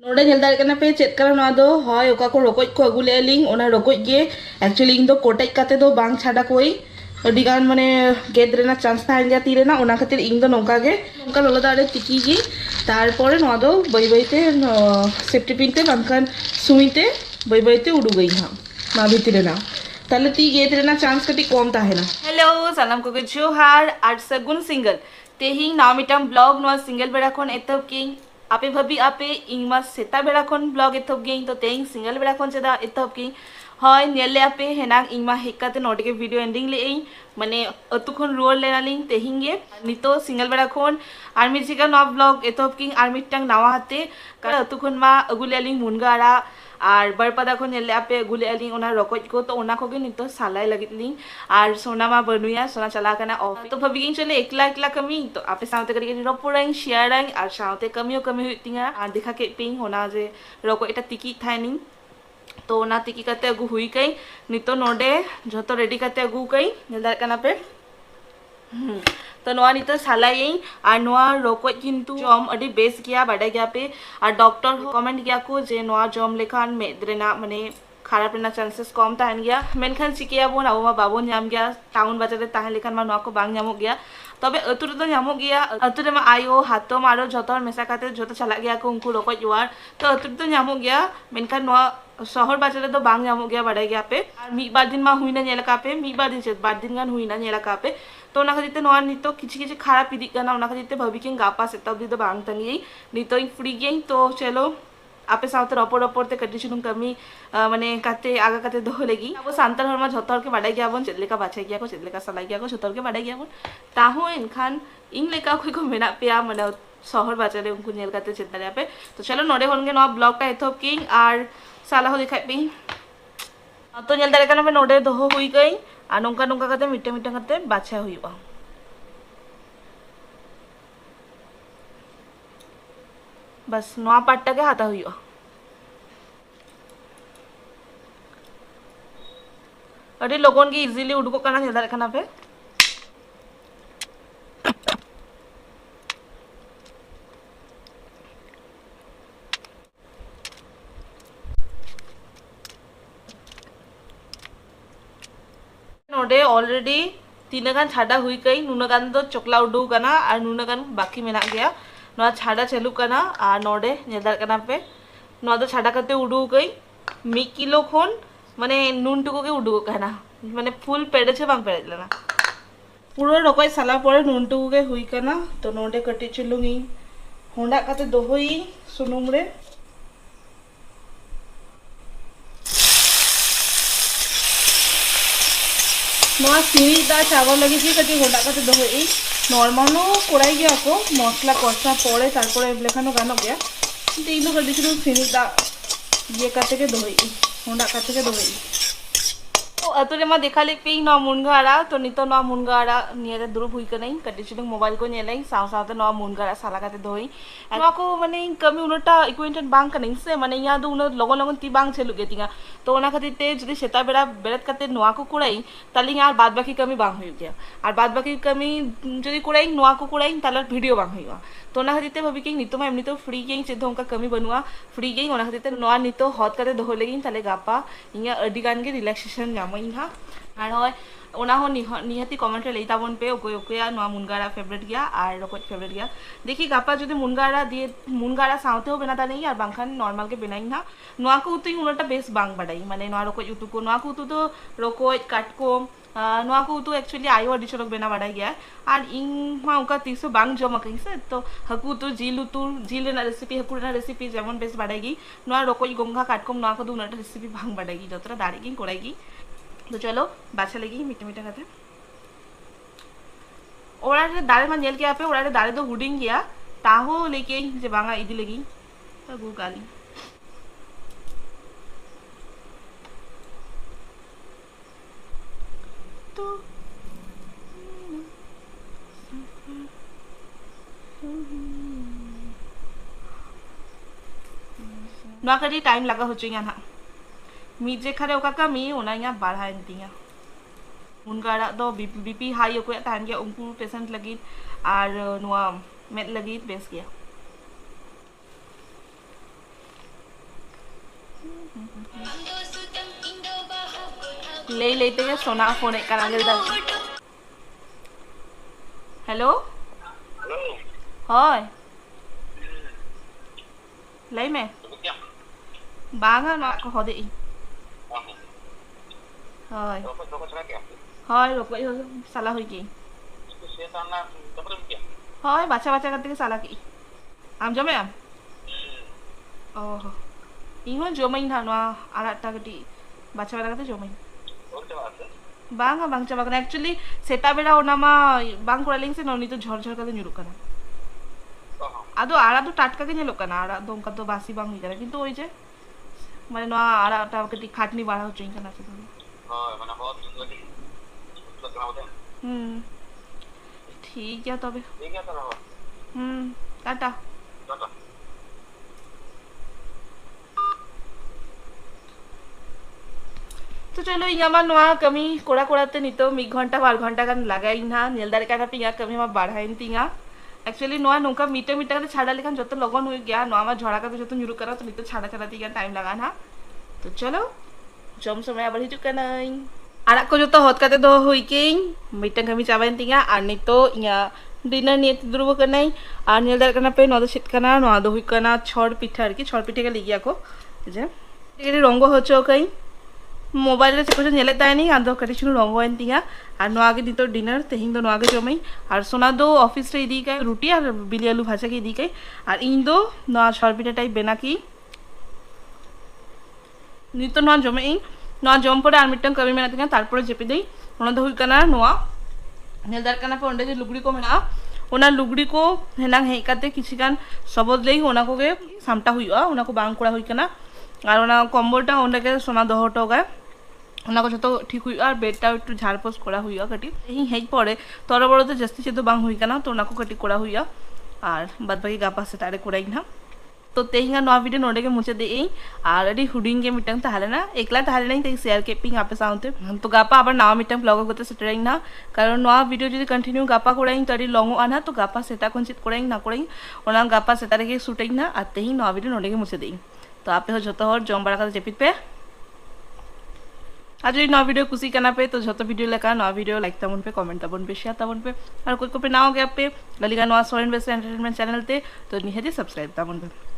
नोडे झेल दाड़े कना पे चेक करा ना दो होय ओका को रोकोज को अगु ले लिंग ओना रोकोज गे एक्चुअली इन दो कोटेज काते दो बांग छाड़ा कोई अडी गान माने गेद रेना चांस ताहेन गया ती रेना ओना खातिर इन दो नोंका गे नोंका लोलो दाड़े तिकी गी तारपरे नोआ दो बाई बाईते सेफ्टी पिन ते बांखान सुईते बाई बाईते उडू गई हां मा भीतर रेना ताले ती गेद रेना चांस कटी कम ताहेना। हेलो सलाम को जोहार आर सगुन सिंगल तेहिंग नाव मिटाम ब्लॉग नोआ सिंगल बेड़ा खन एतब की आपे भाभी आपे इंगमा सेता बेड़ा खन ब्लॉग एतब गेई तो तेहिंग सिंगल बेड़ा खन चेदा एतब की हय नेले आपे हेनाक इंगमा हेकाते नोटे के वीडियो एंडिंग ले एई माने अतु खन रुआर लेनालिंग तेहिंग गे नितो सिंगल बेड़ा खन आर मिजिका नोआ ब्लॉग एतब की आर मिटटांग नावा हाते कार अतु खन मा अगु लेलिंग मुनगाड़ा और बरपदा को नेले आपे अगु लेलिंग ओना रकोज को तो ओना कोगे नितो सालाय लगितलिंग और सोना मा बनुया सोना चला काना ऑफ तो भाभी गिंग चले एकला एकला कमी तो आपे साउते करी रपोराइंग शेयराइंग और साउते कमियो कमी हुइतिंगा और देखा के पिंग होना जे रको एटा तिकी थाइनिंग तो ओना तिकी काते अगु हुई कई नितो नोडे जतो रेडी काते अगु कई नेल काना पे तो नोआ नितो सालायिं और नोआ रोकोज किंतु जम अडी बेस गया बाडा गया पे और डॉक्टर हो कमेंट गया को जे नोआ जम लेखान मेद रेना माने खराब रेना चांसेस कम ताहन गया मेनखान चिकियाबोन आबो मा बाबोन नाम गया टाउन बाजार रे ताहन लेखान मा नोआ को बांग नामो गया तबे अतु रे तो नामो गया अतु रे मा आयो हातम आरो जतो मेसा काते जतो चला गया को उनको रोकोज जुआर तो अतु रे तो नामो गया मेनखान नोआ शहर बाजार तो बांग नामो गया बाडा गया पे और मी बार दिन मा हुइना नेलका पे मी बार दिन से बार दिन गान हुइना नेलका पे तो ओना खातिर नोआ नितो किछि किछि खराब इदी गाना ओना खातिर भाभी के गापा से तब दी तो बांग तंगी नितो फ्री गई तो चलो आपे साउते रपोर रपोर ते कटी सुनुम कमी माने काते आगा काते दो लेगी अब सांताल हरमा झतर के बाडा गया बन चेदलेका बाछाई गया को चेदलेका सलाई गया को झतर के बाडा गया बन ताहो इनखान इंग लेका कोई को मेना पेया माने शहर बाजारे उनको नेल काते चेदले पे तो चलो नोडे होनगे नोआ ब्लॉग का एथोप किंग आर साला हो दिखाई पे तो नेल दारे काना पे नोडे दोहो हुई गई आ नोंका नोंका काते मिट्टे मिट्टे काते बाछा हुईबा बस नोआ पार्टटा के हाता हुईबा अरे लोगों की इजीली उड़को करना नेल दारे काना पे नोडे ऑलरेडी तीनगान छाड़ा हुई कई नुनगान तो चोकला उडू कना और नुनगान बाकी मेना गया नोआ छाड़ा चालू कना और नोडे नेदार कना पे नोआ तो छाड़ा करते उडू गई 1 किलो खन माने नून टुकु के उडू कना माने फुल पेड़े छे बांग पेड़े लेना पूरा रकोय साला परे नून टुकु के हुई कना तो नोडे कटी चुलुंगी होंडा काते दोहोई सुनुम रे नोआ सिनी दा चावल लगी थी कटी होंडा काते दोहोई नॉर्मल कोड़ाई गया को मसला कषा पड़े तारपरे लेखानो गानो गया तीन कटी चुलुंग सिनी दा ये काते के दोहोई होंडा काते के दोहोई तो अतुरे मा देखा ले पे नोआ मुनगाड़ा तो नितो नोआ मुनगाड़ा निये दुरुब हुई कनई कटी चुलुंग मोबाइल को नेलाई साव सावते नोआ मुनगाड़ा साला काते दोई नोआ को माने कमी उनटा इक्विटेड बांग कनई से माने या दो उन लगन लगन ती बांग चलु गेतिगा तो ओना खातिर ते जदी सेता बेड़ा बेरत काते नोआ को कुड़ाई ताली यार बाद बाकी कमी बांग हुई गया और बाद बाकी कमी जदी कुड़ाई नोआ को कुड़ाई ताले वीडियो बांग हुईगा तो ओना खातिर ते भाभी के नितो मा एमनी तो फ्री गेई सेदो उनका कमी बनुआ फ्री गेई ओना खातिर ते नोआ नितो हॉट काते दोहो लेगिन ताले गापा इया अडी गान गे रिलैक्सेशन ᱧᱟᱢᱟᱹᱧ ᱦᱟᱸᱜ और होय ओना हो निहती कमेंट रे लई ताबन पे ओके ओके नोआ मुनगाड़ा फेवरेट गया और रोकोज फेवरेट गया देखी गापा जदी मुनगाड़ा दिए मुनगाड़ा साउते हो बेना तानी और बांखान नॉर्मल के बेनाई ना नोआ को उतु उनटा बेस बांग बडाई माने नोआ रोकोज उतु को नोआ को उतु तो रोकोज काटकोम नोआ को उतु एक्चुअली आयो अडी चोरक बेना बडाई गया और इंग मा उका तीसो बांग जमा कइसे तो हकु उतु जील रेना रेसिपी हकु रेना रेसिपी जेमन बेस बडाईगी नोआ रोकोज गोंगा काटकोम नोआ को दु उनटा रेसिपी बांग बडाईगी जतरा दाड़ीगी कोड़ाईगी तो चलो बाछा लगी मिट्टे मिट्टे खाते ओरा दारे मा नेल के आपे ओरा दारे दो हुडिंग गया ताहो लेके जे बांगा इदी लगी तो गु गाली तो ना करी टाइम लगा हो चुका ना मी जे खरे ओका कमी ओना या बढ़ा दिया मुनगाड़ा दो बीपी हाई को तान गया उनको पेशेंट लगी और नोआ मेद लगी बेस गया ले लेते हैं सोना फोन एक करा गेल दाल हेलो হয় lấy mẹ bán á nó có họ đi rồi rồi vậy thôi salah হই কি হয় বাচ্চা বাচ্চা কাছ থেকে সালা কি আম জমে আম ও ইহন জমাইন না আর একটা কাটি বাচ্চা বাচ্চা কাছে জমাইন bang bang coba kan actually seta bela ona ma bang kuraling se noni to jhor jhor kate nyuruk kana ado ara to tatka ke nyelok kana ara dom ka to basi bang hui kana kintu oi je mane no ara ta kati khatni bara hoching kana se ha mane bahut ठीक है तबे टाटा टाटा तो चलो यहाँ नवा कमी कोड़ा कोड़ाते नितो 1 घंटा 2 घंटा गान लगाई ना नेलदार काटा पिया कमी मा बढ़ाइन तिंगा एक्चुअली नवा नोका मीटे मीटे का छाड़ा लेखन जतो लगन हो गया नवा मा झड़ा का जतो nyuruh करा तो नितो छाड़ा छाड़ा तिंगा टाइम लगा ना तो चलो जम समय आबार हिजुक कनाई आरा को जतो हत काते दो हुई किंग मीटे कमी चाबाइन तिंगा आर नितो इया डिनर निये दुरबो कनाई आर नेलदार काना पे नदो छिट कना नवा दो हुई कना छड़ पिठा आर की छड़ पिठे का लिगिया को जे टिके रंग होचो कई मोबाइल रे कुछ नेले ताई नहीं आदो कटी शुरू रंग होइन तिंगा आर नो आगे दितो डिनर तेहिं दो नो आगे जमई आर सोना दो ऑफिस रे इदी का रोटी आर बिली आलू भाजा के इदी का आर इन दो नो छरपिटा टाइप बेना की नितो नो जमई नो जम पड़े आर मिटन कमी मेना तिंगा तारपर जेपि देई ओना दो हुई कना नोआ नेलदार कना पे ओंडे जे लुगड़ी को मेना ओना लुगड़ी को हेनांग हेई काते किछि गान सबद लेई ओना को गे सामटा हुइआ ओना को बांग कोड़ा हुई कना आर ओना कम्बलटा ओंडे के सोना दो हटोगा ओना को जतो ठीक हुई और बेडटा एकटु झाड़पोस करा हुइआ कटी एही हेई पड़े तोर बड़ तो जस्ती से तो बांग हुई कना तो ओना को कटी करा हुइआ और बाद बाकी गापा से तारे कोड़ाई ना तो तेहिंगा नवा वीडियो नोडे के मुझे दे और अडी हुडिंग के मिटंग ताहले ना एकला ताहले नहीं ते शेयर केपिंग आपे साउंते तो गापा आबार नवा मिटंग ब्लॉग करते सेटराई ना कारण नवा वीडियो जदि कंटिन्यू गापा कोड़ाई तड़ी लॉन्ग आना तो गापा सेटा कोनचित कोड़ाई ना कोड़ाई ओना गापा सेटारे के शूटिंग ना आते ही नवा वीडियो नोडे के मुझे दे तो आपे हो जतो हर जम बारा का जेपित पे आज नवा वीडियो खुशी करना पे तो जो वीडियो लेका नवा वीडियो लाइक तबन पे कमेंट तबन पे शेयर तबन पे और कोई पे ना हो गया पे ललिका नवा सोरेन बेस्ट एंटरटेनमेंट चैनल ते तो निहाती सब्सक्राइब तबन पे